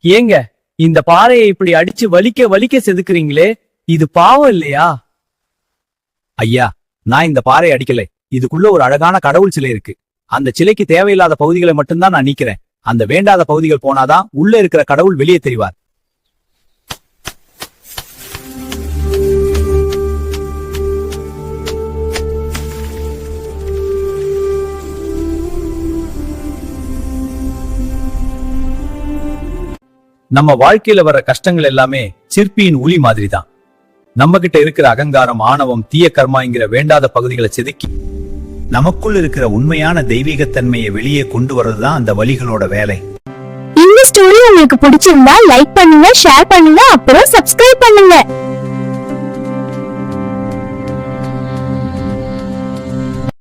ஏங்க, இந்த பாறையை இப்படி அடிச்சு வலிக்க வலிக்க செதுக்குறீங்களே, இது பாவம் இல்லையா? ஐயா, நான் இந்த பாறை அடிக்கலை. இதுக்குள்ள ஒரு அழகான கடவுள் சிலை இருக்கு. அந்த சிலைக்கு தேவையில்லாத பகுதிகளை மட்டும்தான் நான் நீக்கிறேன். அந்த வேண்டாத பகுதிகள் போனாதான் உள்ள இருக்கிற கடவுள் வெளியே தெரிவார். நம்ம வாழ்க்கையில வர்ற கஷ்டங்கள் எல்லாமே சிற்பியின் உளி மாதிரிதான். நம்ம கிட்ட இருக்கிற அகங்காரம், ஆணவம், தீய கர்மாங்கிற வேண்டாத பகுதிகளை செதுக்கி நமக்குள் இருக்கிற உண்மையான தெய்வீகத்தன்மையை வெளியே கொண்டு வர்றதுதான் அந்த வலிகளோட வேலை. இந்த ஸ்டோரி உங்களுக்கு பிடிச்சிருந்தா லைக் பண்ணுங்க, ஷேர் பண்ணுங்க, அப்புறம் சப்ஸ்கிரைப் பண்ணுங்க.